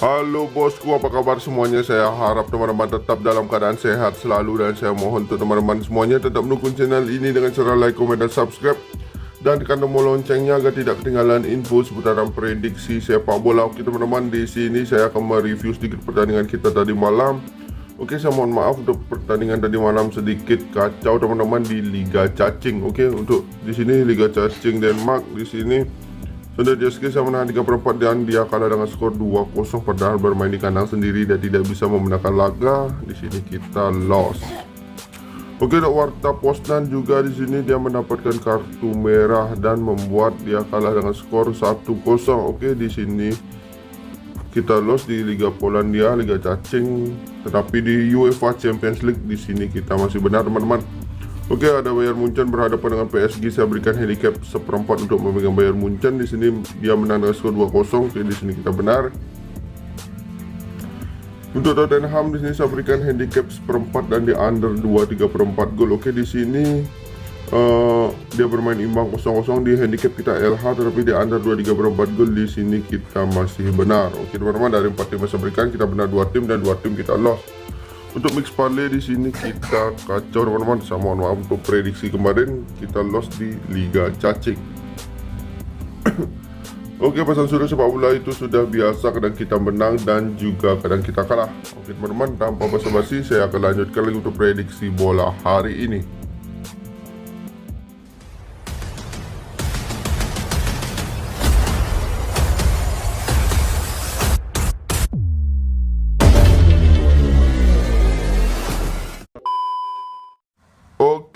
Halo bosku, apa kabar semuanya? Saya harap teman-teman tetap dalam keadaan sehat selalu. Dan saya mohon untuk teman-teman semuanya tetap mendukung channel ini dengan cara like, komen, dan subscribe. Dan tekan tombol loncengnya agar tidak ketinggalan info seputaran prediksi sepak bola. Oke teman-teman, di sini saya akan mereview sedikit pertandingan kita tadi malam. Oke, saya mohon maaf untuk pertandingan tadi malam sedikit kacau teman-teman di Liga Cacing. Oke, untuk di sini Liga Cacing Denmark di sini sudah Jeski saya menahan 3/4 dan dia kalah dengan skor 2-0 padahal bermain di kandang sendiri dan tidak bisa memenangkan laga. Di sini kita loss. Oke, untuk Warta Poznan juga di sini dia mendapatkan kartu merah dan membuat dia kalah dengan skor 1-0. Oke, di sini kita loss di Liga Polandia, Liga Cacing, tetapi di UEFA Champions League di sini kita masih benar teman-teman. Oke, ada Bayern Munchen berhadapan dengan PSG. Saya berikan handicap 1/4 untuk memegang Bayern Munchen. Di sini dia menang dengan skor 2-0. Oke, di sini kita benar. Untuk Tottenham di sini saya berikan handicap 1/4 dan di under 2,3/4 gol. Oke, di sini dia bermain imbang 0-0 di handicap kita LH, tetapi di under 2,3/4 gol. Di sini kita masih benar. Oke teman-teman, dari 4 tim saya berikan kita benar 2 tim dan 2 tim kita loss. Untuk mix parlay di sini kita kacau teman-teman. Saya mohon maaf untuk prediksi kemarin kita loss di Liga Cacing. Oke, pesan surya sepak bola itu sudah biasa, kadang kita menang dan juga kadang kita kalah. Oke teman-teman, tanpa basa-basi saya akan lanjutkan lagi untuk prediksi bola hari ini.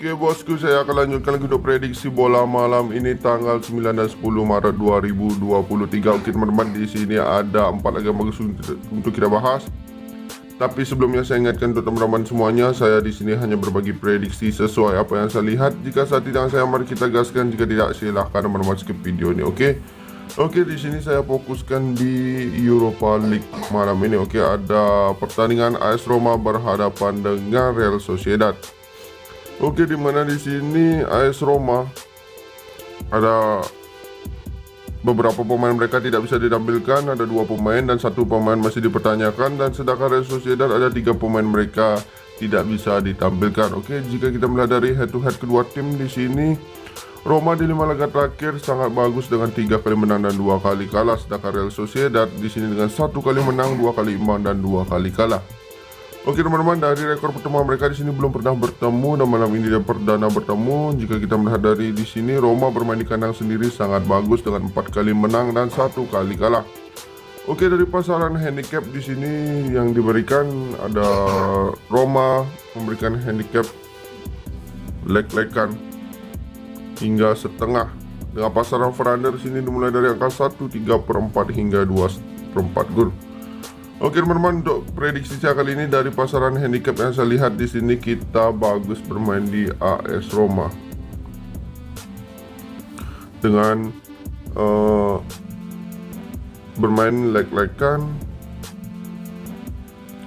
Oke bosku, saya akan lanjutkan lagi untuk prediksi bola malam ini tanggal 9 dan 10 Maret 2023. Oke teman-teman, di sini ada 4 laga bagus untuk kita bahas. Tapi sebelumnya saya ingatkan untuk teman-teman semuanya, saya di sini hanya berbagi prediksi sesuai apa yang saya lihat. Jika saat tidak saya mari kita gaskan, jika tidak silahkan teman-teman skip video ini. Oke, di sini saya fokuskan di Europa League malam ini. Oke, ada pertandingan AS Roma berhadapan dengan Real Sociedad. Oke, dimana di sini AS Roma ada beberapa pemain mereka tidak bisa ditampilkan, ada 2 pemain dan 1 pemain masih dipertanyakan, dan sedangkan Real Sociedad ada 3 pemain mereka tidak bisa ditampilkan. Oke, jika kita melihat dari head to head kedua tim di sini, Roma di 5 laga terakhir sangat bagus dengan 3 kali menang dan 2 kali kalah, sedangkan Real Sociedad di sini dengan 1 kali menang, 2 kali imbang dan 2 kali kalah. Oke teman-teman, dari rekor pertemuan mereka di sini belum pernah bertemu dan malam ini dia perdana bertemu. Jika kita melihat dari di sini, Roma bermain di kandang sendiri sangat bagus dengan 4 kali menang dan 1 kali kalah. Oke, dari pasaran handicap di sini yang diberikan ada Roma memberikan handicap leg-legan hingga setengah. Dengan pasaran over-under di sini dimulai dari angka 1,3/4 hingga 2/4 gol. Oke teman-teman, untuk prediksi saya kali ini dari pasaran handicap yang saya lihat di sini kita bagus bermain di AS Roma dengan bermain leg-legan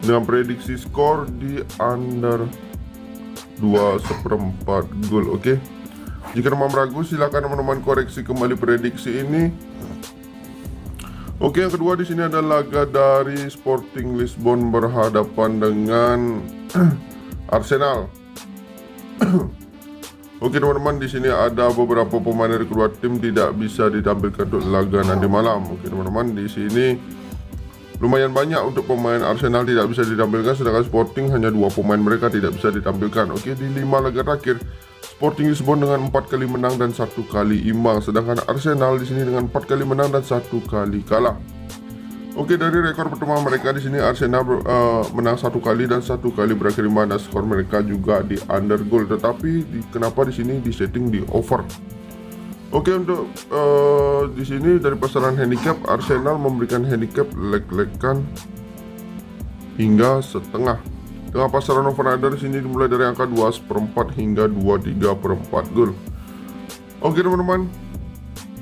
dengan prediksi skor di under 2/4 gol. Oke, jika teman-teman ragu silakan teman-teman koreksi kembali prediksi ini. Oke, yang kedua di sini ada laga dari Sporting Lisbon berhadapan dengan Arsenal. Oke teman-teman, di sini ada beberapa pemain dari kedua tim tidak bisa ditampilkan untuk laga nanti malam. Oke teman-teman, di sini lumayan banyak untuk pemain Arsenal tidak bisa ditampilkan, sedangkan Sporting hanya 2 pemain mereka tidak bisa ditampilkan. Oke, di 5 laga terakhir Sporting Lisbon dengan 4 kali menang dan 1 kali imbang, sedangkan Arsenal di sini dengan 4 kali menang dan 1 kali kalah. Oke, dari rekor pertemuan mereka di sini Arsenal menang 1 kali dan 1 kali berakhir imbang, dan skor mereka juga di under goal. Tetapi kenapa di sini disetting di over? Oke, untuk di sini dari pasaran handicap Arsenal memberikan handicap leg-legan hingga setengah. Dengan pasaran over-under di sini dimulai dari angka 2/4 hingga 2,3/4 gol. Oke teman-teman,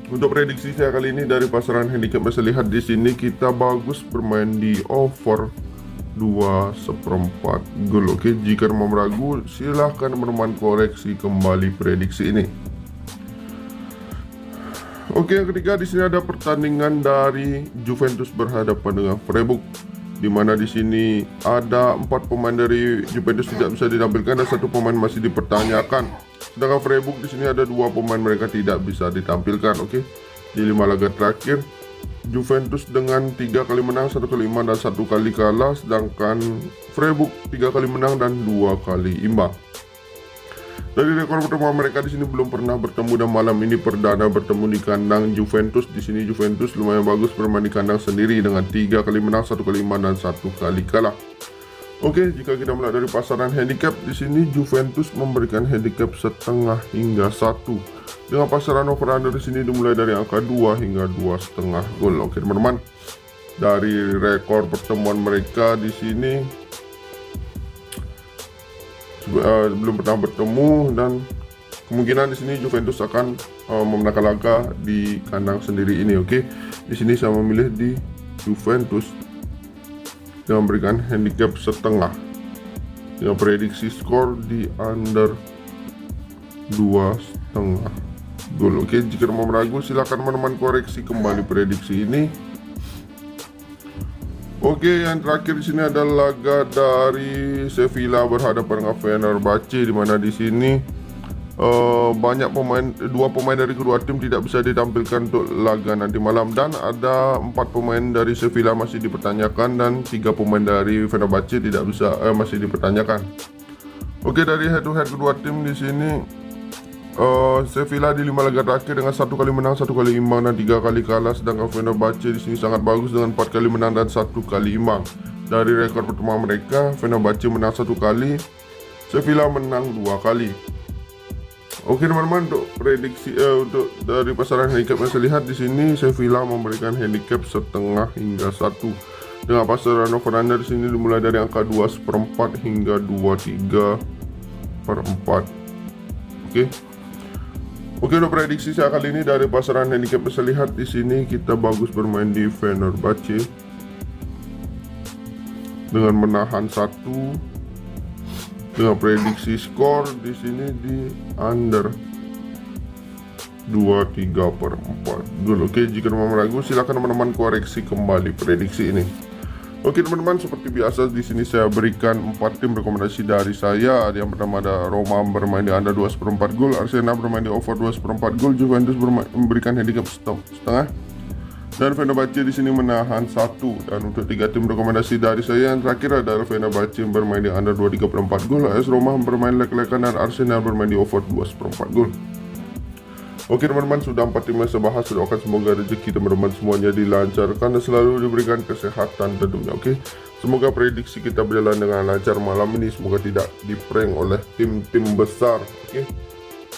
untuk prediksi saya kali ini dari pasaran handicap bisa lihat di sini kita bagus bermain di over 2/4 gol. Oke, jika teman ragu silahkan teman-teman koreksi kembali prediksi ini. Oke, yang ketiga di sini ada pertandingan dari Juventus berhadapan dengan Freiburg, di mana di sini ada 4 pemain dari Juventus tidak bisa ditampilkan dan 1 pemain masih dipertanyakan. Sedangkan Freiburg di sini ada 2 pemain mereka tidak bisa ditampilkan. Oke, di 5 laga terakhir Juventus dengan 3 kali menang, 1 kali imbang dan 1 kali kalah, sedangkan Freiburg 3 kali menang dan 2 kali imbang. Dari rekor pertemuan mereka di sini belum pernah bertemu dan malam ini perdana bertemu di kandang Juventus. Di sini Juventus lumayan bagus bermain di kandang sendiri dengan 3 kali menang, 1 kali imbang dan 1 kali kalah. Oke, jika kita melihat dari pasaran handicap di sini Juventus memberikan handicap setengah hingga 1. Dengan pasaran over under di sini dimulai dari angka 2 hingga 2,5 gol. Oke, teman-teman. Dari rekor pertemuan mereka di sini belum pernah bertemu dan kemungkinan di sini Juventus akan memenangkan laga di kandang sendiri ini. Oke, di sini saya memilih di Juventus dengan memberikan handicap setengah dengan prediksi skor di under 2,5 gol. Oke, jika mau meragu silakan teman-teman koreksi kembali prediksi ini. Oke, yang terakhir di sini adalah laga dari Sevilla berhadapan dengan Fenerbahce, di mana di sini banyak pemain, 2 pemain dari kedua tim tidak bisa ditampilkan untuk laga nanti malam dan ada 4 pemain dari Sevilla masih dipertanyakan dan 3 pemain dari Fenerbahce tidak bisa masih dipertanyakan. Oke, dari head to head kedua tim di sini Sevilla di 5 laga terakhir dengan 1 kali menang, 1 kali imbang dan 3 kali kalah, sedangkan Fenerbahce di sini sangat bagus dengan 4 kali menang dan 1 kali imbang. Dari rekor pertemuan mereka, Fenerbahce menang 1 kali, Sevilla menang 2 kali. Oke teman-teman, untuk prediksi untuk dari pasaran handicap yang saya lihat di sini Sevilla memberikan handicap setengah hingga 1. Dengan pasaran over under di sini dimulai dari angka 2/4 hingga 23/4. Oke, untuk prediksi saya kali ini dari pasaran handicap saya lihat di sini kita bagus bermain di Fenerbahce dengan menahan 1 dengan prediksi skor di sini di under 23/4 gol. Oke, jika mau meragu silakan teman-teman koreksi kembali prediksi ini. Oke teman-teman, seperti biasa di sini saya berikan 4 tim rekomendasi dari saya. Yang pertama ada Roma bermain di under 2/4 gol, Arsenal bermain di over 2/4 gol, Juventus memberikan handicap setengah, dan Fenerbahce di sini menahan 1. Dan untuk 3 tim rekomendasi dari saya yang terakhir adalah Fenerbahce bermain di under 2/3/4 gol, AS Roma bermain lek-lekan dan Arsenal bermain di over 2/4 gol. Oke teman-teman, sudah 4 tim yang saya bahas. Doakan semoga rezeki teman-teman semuanya dilancarkan dan selalu diberikan kesehatan tentunya. Oke, semoga prediksi kita berjalan dengan lancar malam ini. Semoga tidak diprank oleh tim-tim besar. Oke,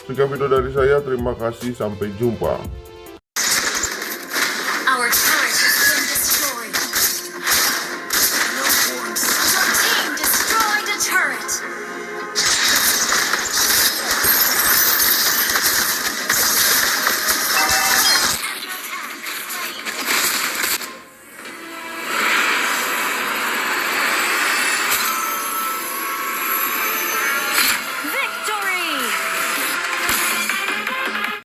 sekian video dari saya. Terima kasih, sampai jumpa.